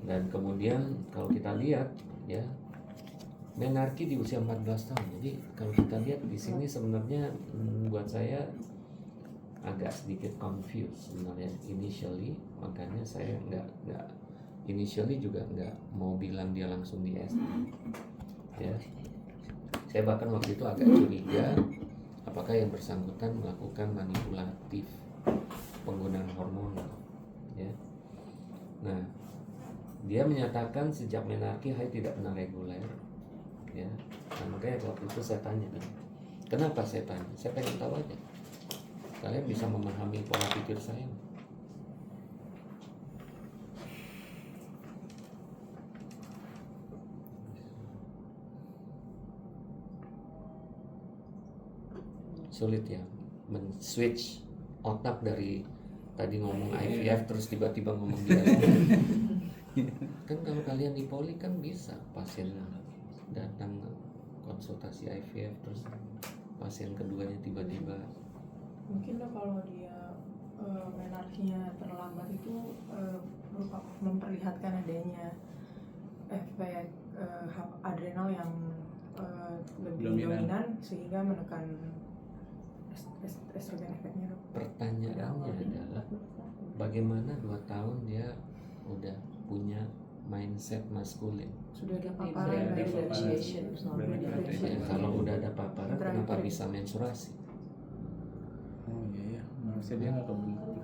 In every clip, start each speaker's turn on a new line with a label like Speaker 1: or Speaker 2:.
Speaker 1: Dan kemudian kalau kita lihat ya, menarki di usia 14 tahun. Jadi kalau kita lihat di sini sebenarnya buat saya agak sedikit confused sebenarnya initially, makanya saya nggak initially juga nggak mau bilang dia langsung di SD ya. Saya bahkan waktu itu agak curiga apakah yang bersangkutan melakukan manipulatif penggunaan hormonal ya. Nah, dia menyatakan sejak menarki haid tidak pernah reguler ya. Nah, makanya waktu itu saya tanya, kenapa saya tanya? Saya pengen tahu aja kalian bisa memahami pola pikir saya. Sulit ya men-switch otak dari tadi ngomong IVF terus tiba-tiba ngomong dia. Kan kalau kalian di poli kan bisa pasien datang konsultasi IVF terus pasien keduanya tiba-tiba.
Speaker 2: Mungkin lo kalau dia menarkinya terlambat itu memperlihatkan adanya efek adrenal yang lebih dominan sehingga menekan estrogen efeknya.
Speaker 1: Pertanyaannya adalah bagaimana 2 tahun dia udah punya mindset maskulin.
Speaker 2: Sudah ada paparan dari differentiation.
Speaker 1: Kalau udah ada paparan kenapa bisa menstruasi?
Speaker 3: Oh iya, maksudnya dia nggak kebentuk.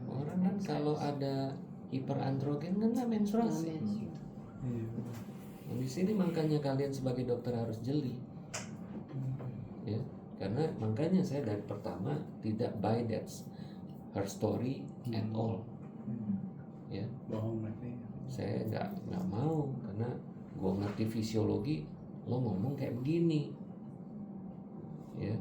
Speaker 1: Orang kan kalau ada hiperandrogen kan nggak menstruasi. Di sini makanya kalian sebagai dokter harus jeli, ya. Karena makanya saya dari pertama tidak buy that her story at all, ya.
Speaker 3: Bohong berarti.
Speaker 1: Saya nggak mau karena gue ngerti fisiologi, lo ngomong kayak begini, ya.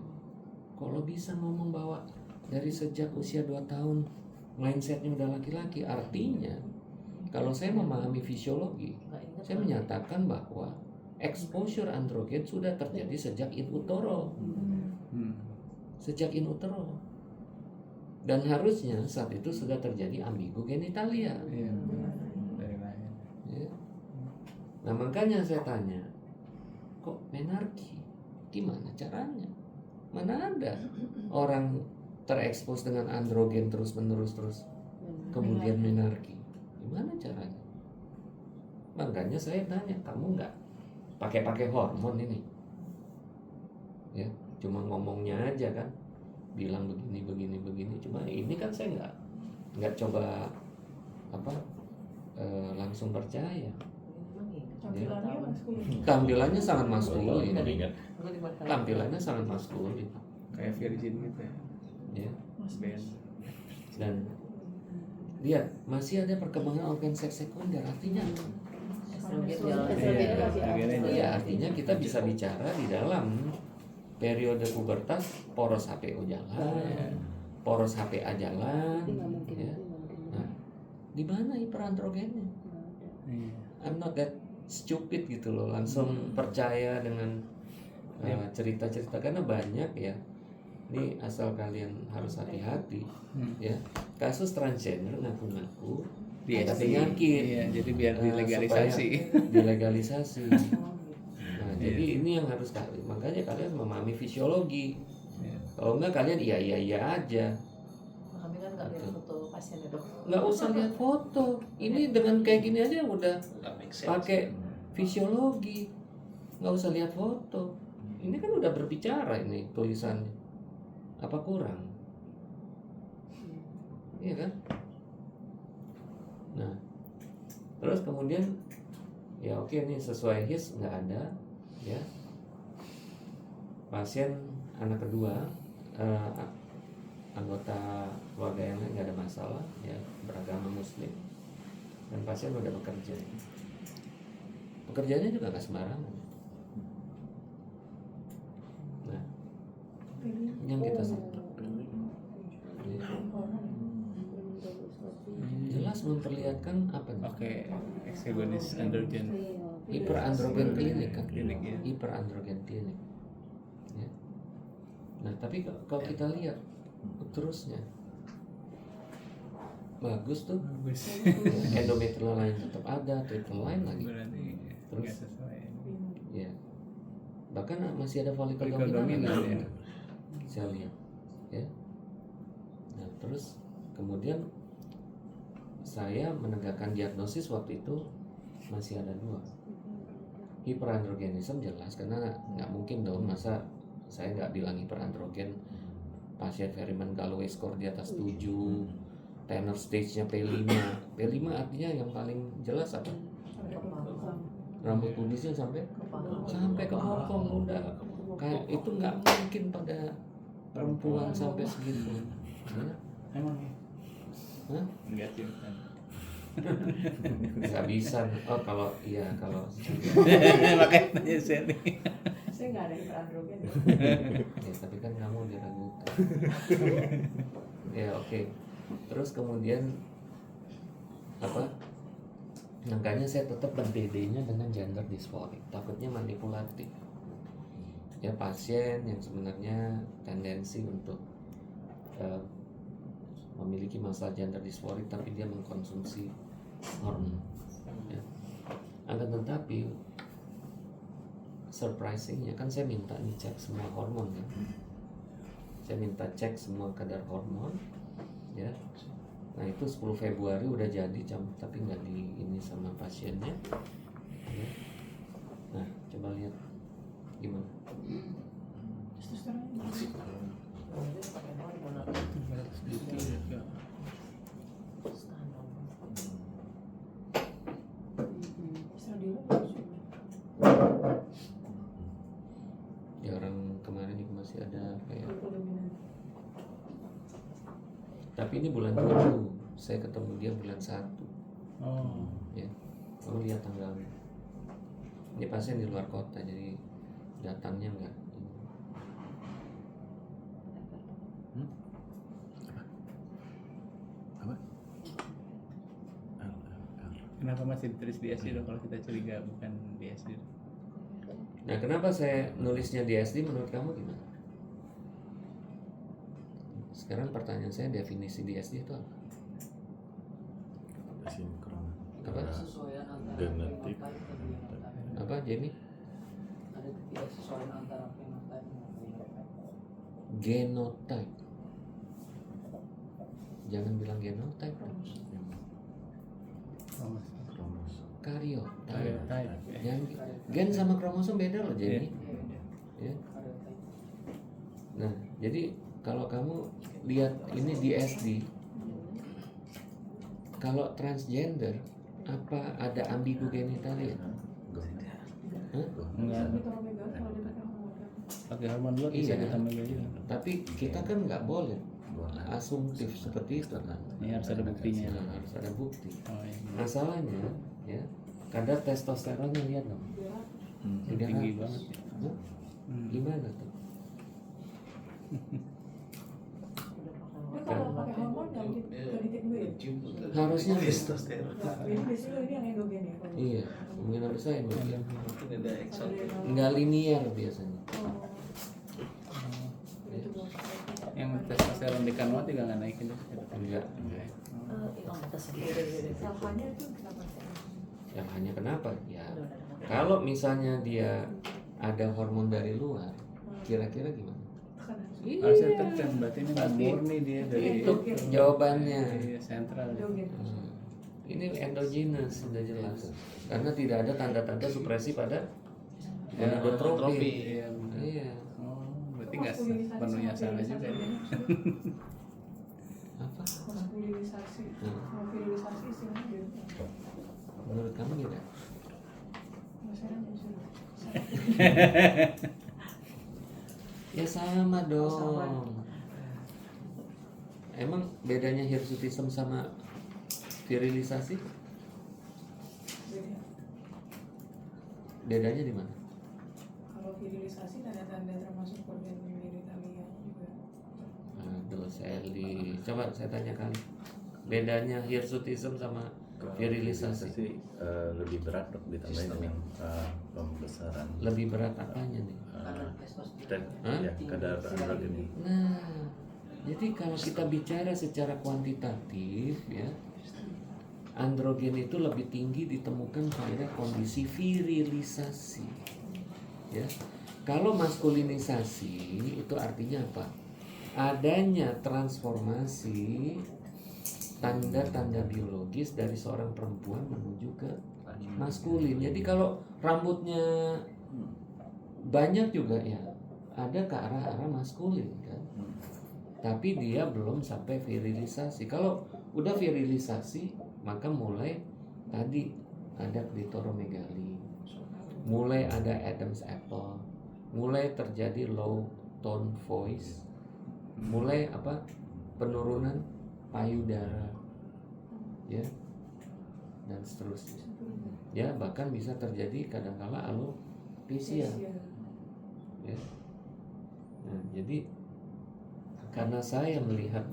Speaker 1: Kalau bisa ngomong bahwa dari sejak usia 2 tahun mindsetnya udah laki-laki, artinya kalau saya memahami fisiologi, saya menyatakan bahwa exposure androgen sudah terjadi sejak in utero. Sejak in utero. Dan harusnya saat itu sudah terjadi ambigu genitalia.
Speaker 3: Iya, dari lahir.
Speaker 1: Ya. Nah makanya saya tanya, kok menarki? Gimana caranya? Mana ada orang terekspos dengan androgen terus-menerus kemudian menarki? Gimana caranya? Makanya saya tanya, kamu nggak pakai hormon ini? Ya, cuma ngomongnya aja kan, bilang begini. Cuma ini kan saya nggak coba langsung percaya.
Speaker 2: Tampilannya maskulin.
Speaker 1: Tampilannya sangat maskulin. Tampilannya sangat maskulin.
Speaker 3: Kayak virgin gitu ya.
Speaker 1: Ya.
Speaker 3: Ben.
Speaker 1: Dan lihat masih ada perkembangan organ seks sekunder, artinya iya, artinya kita bisa bicara di dalam periode pubertas poros HPO jalan, poros HPA jalan, ya. Nah, di mana hiperandrogennya? I'm not that stupid gitu loh, langsung percaya dengan cerita-cerita, karena banyak ya. Ini asal kalian harus hati-hati, ya. Kasus transgender ngaku-ngaku ada penyakit,
Speaker 3: Iya, jadi biar dilegalisasi.
Speaker 1: Dilegalisasi. Nah, jadi ini yang harus kalian, makanya kalian memahami fisiologi. Kalau enggak kalian iya aja.
Speaker 4: Kami kan nggak lihat foto pasiennya dok.
Speaker 1: Nggak usah lihat foto. Ini dengan kayak gini aja udah pakai fisiologi. Nggak usah lihat foto. Ini kan udah berbicara ini tulisannya. Apa kurang? Iya kan? Nah, terus kemudian ya oke nih sesuai HIS nggak ada, ya. Pasien anak kedua, anggota keluarga yang lain nggak ada masalah, ya, beragama Muslim, dan pasien udah bekerja. Pekerjaannya juga nggak sembarangan. Nah, yang kita jelas memperlihatkan apa nih?
Speaker 3: Oke, exogenous androgen.
Speaker 1: Hiperandrogen klinik kan?
Speaker 3: Klinik, ya.
Speaker 1: Hiperandrogen klinik. Ya. Nah, tapi kalau kita lihat terusnya, bagus tuh.
Speaker 3: Bagus.
Speaker 1: Endometrial line tetap ada, triple line lagi.
Speaker 3: Berarti
Speaker 1: Terus?
Speaker 3: nggak sesuai.
Speaker 1: Ya. Bahkan masih ada folikel
Speaker 3: Folikel
Speaker 1: dominan
Speaker 3: dominan, ya.
Speaker 1: saya lihat. Ya. Nah, terus kemudian saya menegakkan diagnosis waktu itu masih ada 2. Hiperandrogenism jelas, karena nggak mungkin dong masa saya nggak bilang hiperandrogen. Pasien Ferryman Galloway score di atas 7, tenor stage-nya P5. P5 artinya yang paling jelas apa? Rambut pubisnya sampai ke bokong udah. Kayak itu nggak mungkin pada perempuan sampai segitu. Ya?
Speaker 3: Emang ya?
Speaker 1: Hah?
Speaker 3: Enggak sih, bukan.
Speaker 1: Nggak bisa. Oh kalau
Speaker 3: Makanya tanya saya nih.
Speaker 2: Saya nggak ada hiperandrogen.
Speaker 1: ya, tapi kan kamu diragukan. Ya oke. Terus kemudian apa? Makanya saya tetap ber-DD-nya dengan gender dysphoric. Takutnya manipulatif. Ya pasien yang sebenarnya tendensi untuk memiliki masalah gender dysphoric tapi dia mengkonsumsi hormon. Ya. Akan tetapi surprisingnya kan saya minta nih cek semua hormon kan. Saya minta cek semua kadar hormon, ya. Nah itu 10 Februari udah jadi tapi nggak di ini sama pasiennya. Ya. Nah coba lihat gimana. Ya orang kemarin juga masih ada kayak. Tapi ini bulan 7, saya ketemu dia bulan 1.
Speaker 3: Oh.
Speaker 1: Ya, kamu lihat tanggalnya. Ini pasien di luar kota, jadi datangnya enggak.
Speaker 3: Kenapa masih ditulis di SD dong kalau kita curiga bukan di SD?
Speaker 1: Nah, kenapa saya nulisnya di SD menurut kamu gimana? Sekarang pertanyaan saya, definisi di SD itu apa?
Speaker 5: Sinkron.
Speaker 1: Apa?
Speaker 6: Kesesuaian antara
Speaker 5: Genetik.
Speaker 6: phenotype dan genotype.
Speaker 1: Apa, Jamie?
Speaker 6: Ada ketidaksesuaian antara phenotype dan genotype.
Speaker 1: Genotype. Jangan bilang genotype. Karyotype.
Speaker 3: Karyotype.
Speaker 1: Jangan, gen sama kromosom beda loh, Jamie. Ya. Nah, jadi kalau kamu lihat ini di SD, kalau transgender apa ada ambigu genitalia? Hah?
Speaker 3: Enggak. Pakai hormon dulu bisa
Speaker 1: Iya.
Speaker 3: ditambah gaji.
Speaker 1: Tapi kita kan nggak boleh asumtif seperti itu kan.
Speaker 3: Ini harus ada buktinya.
Speaker 1: Nah, harus ada bukti.
Speaker 3: Oh iya.
Speaker 1: Masalahnya, ya, kadar testosteronnya lihat dong.
Speaker 3: Tinggi banget. Ya.
Speaker 1: Hah? Gimana tuh?
Speaker 2: Kalau pakai hormon nggak ditik gue ya?
Speaker 1: Harusnya
Speaker 7: Testosteron.
Speaker 2: Jadi biasanya ini yang endogen ya?
Speaker 1: iya, kemungkinan besar ya,
Speaker 3: Iya.
Speaker 7: Mungkin ada eksotik.
Speaker 1: nggak linear biasanya.
Speaker 3: Yang testosteron di kanwa juga nggak naikin deh.
Speaker 1: Enggak.
Speaker 2: Salahnya itu kenapa?
Speaker 1: Yang hanya kenapa? Ya, kalau misalnya dia ada hormon dari luar, kira-kira gimana?
Speaker 3: Harusnya tekan, berarti ini nggak murni dia dari
Speaker 1: Itu jawabannya.
Speaker 3: Iya, sentral.
Speaker 2: Endogen.
Speaker 1: Ini endogenous sudah jelas, karena tidak ada tanda-tanda supresi pada gonadotropin.
Speaker 3: Iya. benar.
Speaker 1: Iya.
Speaker 3: Oh, berarti nggak sepenuhnya salah juga. Ya.
Speaker 1: Apa?
Speaker 2: Maskulinisasi. Mau virilisasi istilahnya gitu.
Speaker 1: Menurut kamu gimana?
Speaker 2: Bahasanya apa sih?
Speaker 1: Ya sama dong.
Speaker 2: Sama.
Speaker 1: Emang bedanya hirsutism sama virilisasi?
Speaker 2: Beda.
Speaker 1: Bedanya di mana?
Speaker 2: Kalau virilisasi tanda-tanda termasuk organ genitalia juga.
Speaker 1: Aduh, Sally. Coba saya tanya kali. Bedanya hirsutism sama virilisasi?
Speaker 5: Lebih berat dok, ditambah dengan pembesaran
Speaker 1: Lebih berat apanya nih?
Speaker 6: Kadar testosteron.
Speaker 5: dan
Speaker 1: Hah?
Speaker 5: ya kadar androgen.
Speaker 1: Nah, Jadi kalau kita bicara secara kuantitatif ya, androgen itu lebih tinggi ditemukan pada kondisi virilisasi. Ya. Kalau maskulinisasi itu artinya apa? Adanya transformasi tanda-tanda biologis dari seorang perempuan menuju ke maskulin. Jadi kalau rambutnya banyak juga ya ada ke arah maskulin kan. Tapi dia belum sampai virilisasi. Kalau udah virilisasi maka mulai tadi ada klitoromegali, mulai ada Adam's apple, mulai terjadi low tone voice, mulai penurunan payudara, ya, dan seterusnya. Ya, bahkan bisa terjadi kadangkala alopecia. Ya. Nah, jadi karena saya melihat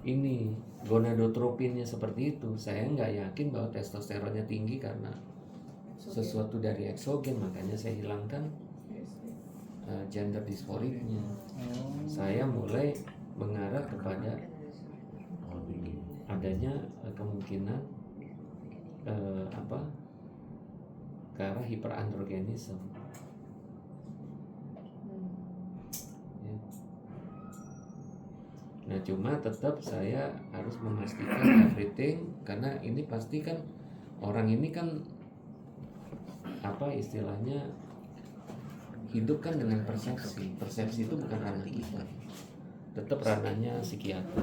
Speaker 1: ini gonadotropinnya seperti itu, saya nggak yakin bahwa testosteronnya tinggi karena sesuatu dari eksogen, makanya saya hilangkan gender dysphoricnya. Saya mulai mengarah kepada adanya kemungkinan ke arah hiperandrogenisme. Ya. Nah, cuma tetap saya harus memastikan everything, karena ini pasti kan orang ini kan istilahnya hidup kan dengan persepsi. Persepsi itu bukan ranah kita, tetap ranahnya psikiater.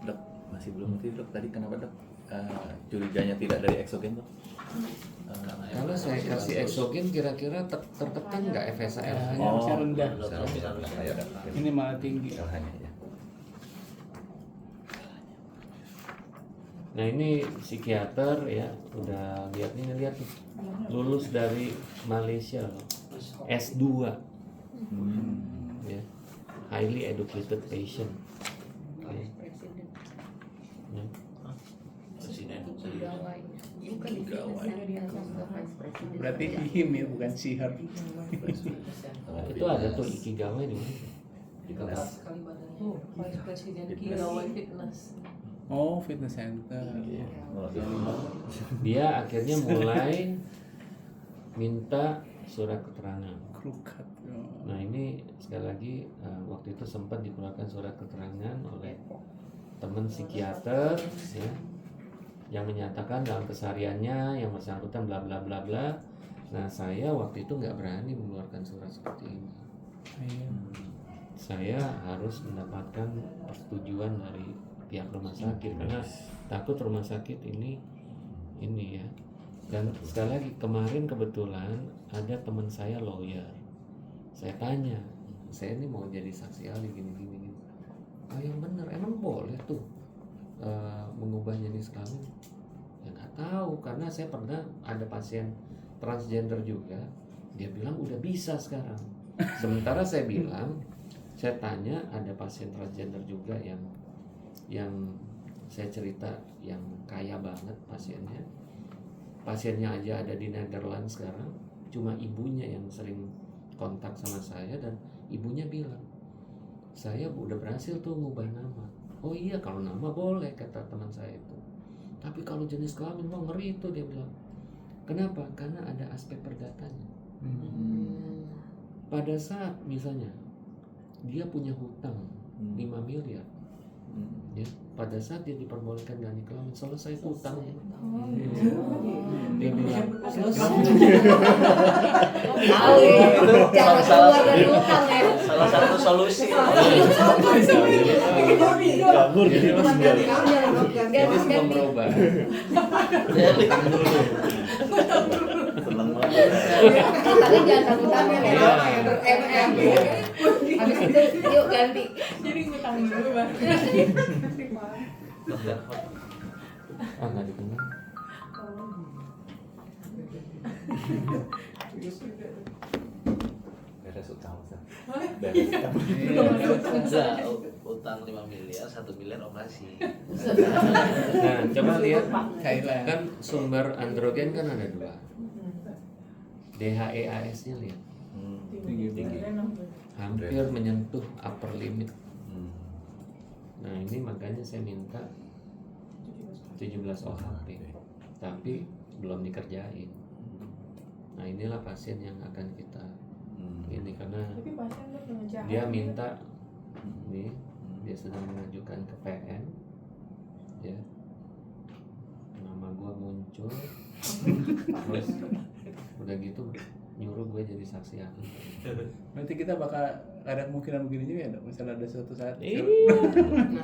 Speaker 5: Dok, masih belum ngerti dok, tadi kenapa dok curiganya tidak dari eksogen dok?
Speaker 1: Kalau saya kasih eksogen kira-kira tertekan nggak FSH?
Speaker 3: Harusnya rendah.
Speaker 5: Saya udah.
Speaker 3: Ini malah tinggi.
Speaker 5: Salahnya ya.
Speaker 1: Nah, ini psikiater ya, udah lihat nih, lulus dari Malaysia loh, S2, ya, highly educated patient. Ya. Ya.
Speaker 3: Berarti him ya, bukan sihar.
Speaker 1: Itu ada tuh Ikigawa di mana?
Speaker 5: Di kelas.
Speaker 4: Sekali badannya. Vice President Kigawai Fitness.
Speaker 3: Oh, fitness center.
Speaker 1: Dia akhirnya mulai minta surat keterangan.
Speaker 3: Krukat.
Speaker 1: Nah, ini sekali lagi waktu itu sempat dikeluarkan surat keterangan oleh teman psikiater ya, yang menyatakan dalam kesehariannya yang bersangkutan bla bla bla bla. Nah, saya waktu itu nggak berani mengeluarkan surat seperti ini. Saya harus mendapatkan persetujuan dari pihak rumah sakit karena takut rumah sakit ini ya. Dan sekali lagi kemarin kebetulan ada teman saya lawyer. Saya tanya, saya ini mau jadi saksi ahli gini. Oh, yang benar, emang boleh tuh mengubah jenis kelamin? Ya nggak tahu, karena saya pernah ada pasien transgender juga, dia bilang udah bisa sekarang. Sementara saya bilang, saya tanya ada pasien transgender juga yang saya cerita yang kaya banget pasiennya aja ada di Netherlands sekarang, cuma ibunya yang sering kontak sama saya dan ibunya bilang, saya udah berhasil tuh ngubah nama. Oh iya, kalau nama boleh, kata teman saya itu, tapi kalau jenis kelamin wah ngeri itu, dia bilang. Kenapa? Karena ada aspek perdatanya. Pada saat misalnya dia punya hutang 5 miliar, ya, pada saat dia diperbolehkan ganti kelamin, selesai hutangnya. Dia bilang selesai.
Speaker 4: Jangan keluar dari hutang ya.
Speaker 7: Salah satu solusi.
Speaker 5: Kabur jadi mas
Speaker 1: Jadi semua berubah.
Speaker 5: seneng banget.
Speaker 4: Hutangnya jangan satu tangan ya, ber-MM. Habis itu yuk ganti.
Speaker 2: Jadi ngutang dulu Bang.
Speaker 1: Ah, nggak dikenal.
Speaker 5: Beres utang Ustaz. Beres utang.
Speaker 7: Enggak, utang 5 miliar, 1 miliar operasi.
Speaker 1: Nah, coba lihat
Speaker 3: Thailand.
Speaker 1: kan sumber androgen kan ada 2. DHEAS-nya lihat.
Speaker 2: Tinggi.
Speaker 1: hampir menyentuh upper limit.
Speaker 5: Hmm.
Speaker 1: Nah ini makanya saya minta 17 OHP, tapi belum dikerjain. Nah inilah pasien yang akan kita ini, karena
Speaker 2: Tapi pasien dok dengan jahat.
Speaker 1: dia minta nih, dia sedang mengajukan ke PN ya, nama gua muncul terus udah gitu nyuruh gue jadi saksi ahli.
Speaker 3: Nanti kita bakal ada kemungkinan begini juga ya dok, misalnya ada suatu saat
Speaker 1: Iya.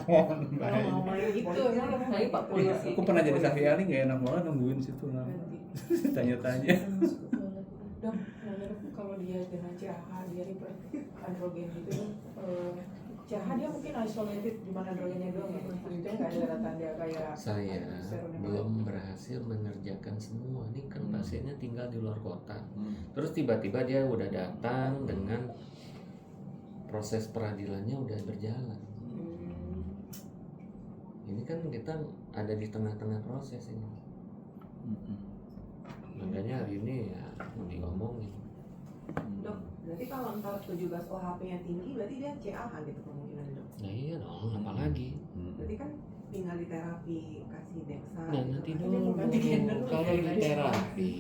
Speaker 2: Kalau ngomongin gitu emang
Speaker 4: Tapi Pak Polisi.
Speaker 3: aku pernah jadi saksi ahli, nggak enak banget nungguin situ tanya-tanya.
Speaker 2: Dok, nanya dok, kalau dia dengan CH dia androgen gitu, CH dia mungkin isolated di mana androgennya doang ya, itu nggak ada tanda kayak
Speaker 1: Saya
Speaker 2: serum.
Speaker 1: belum berhasil mengerjakan semua. Ini kan pasiennya tinggal di luar kota. Terus tiba-tiba dia udah datang dengan proses peradilannya udah berjalan. Ini kan kita ada di tengah-tengah proses ini. Makanya hari ini ya diomongin.
Speaker 4: Dok, berarti kalau ntar 17 OHP-nya tinggi, berarti dia CAH gitu kemungkinan dok.
Speaker 1: Nah iya dong, apalagi.
Speaker 4: Berarti kan tinggal di terapi, kasih Dexa.
Speaker 1: Nah
Speaker 4: gitu.
Speaker 1: nanti
Speaker 4: Kan dia
Speaker 1: dulu,
Speaker 4: mau ganti gender.
Speaker 1: kalau di terapi,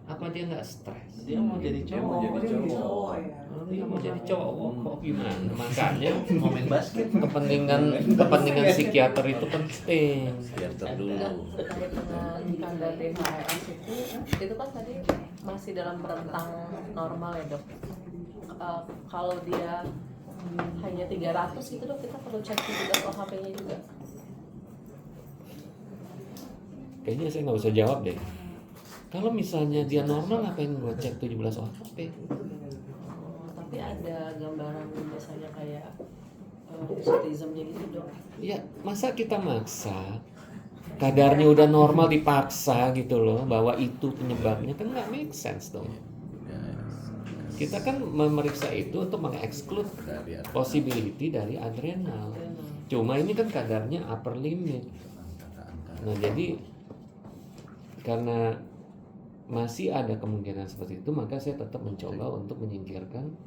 Speaker 1: apa dia nggak stres?
Speaker 7: Dia mau jadi
Speaker 5: Dia mau
Speaker 7: cowok.
Speaker 5: jadi cowok.
Speaker 4: Oh ya.
Speaker 1: Kalau dia mau jadi cowok, kok gimana? Makanya
Speaker 7: Mau main basket.
Speaker 1: kepentingan psikiater itu penting.
Speaker 5: Psikiater dulu.
Speaker 8: Terkait dengan tanda THS itu kan tadi masih dalam rentang normal ya dok. Kalau dia hanya 300 gitu dok, kita perlu cek juga OHP-nya juga.
Speaker 1: Kayaknya saya nggak usah jawab deh. Kalau misalnya dia normal, ngapain gue cek 17 OHP?
Speaker 8: Tapi ada gambaran biasanya kayak hirsutism-nya gitu dok.
Speaker 1: Ya masa kita maksa? Kadarnya udah normal dipaksa gitu loh, bahwa itu penyebabnya, kan nggak make sense dong. Kita kan memeriksa itu untuk mengeksklud
Speaker 5: Dari atas.
Speaker 1: possibility dari adrenal. Cuma ini kan kadarnya upper limit. Nah jadi karena masih ada kemungkinan seperti itu, maka saya tetap mencoba untuk menyingkirkan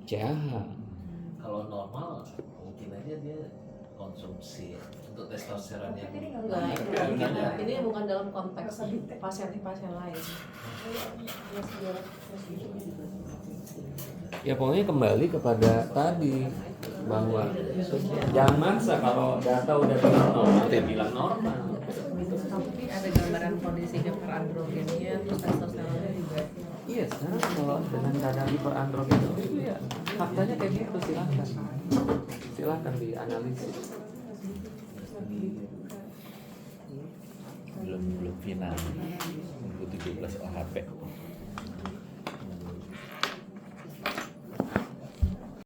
Speaker 1: CAH.
Speaker 7: Kalau normal mungkin aja dia konsumsi untuk testosteron yang
Speaker 8: Enggak, ini bukan dalam konteks pasien-pasien lain.
Speaker 1: Ya pokoknya kembali kepada tadi, bahwa jangan maksa kalau data udah bilang normal, dia bilang normal.
Speaker 8: Tapi ada gambaran kondisi hiperandrogennya, terus testosteronnya juga.
Speaker 1: Iya, sekarang kalau dengan kadar hiperandrogen itu ya faktanya kayak gitu, silahkan dianalisis.
Speaker 5: Belum final. 17 OHP.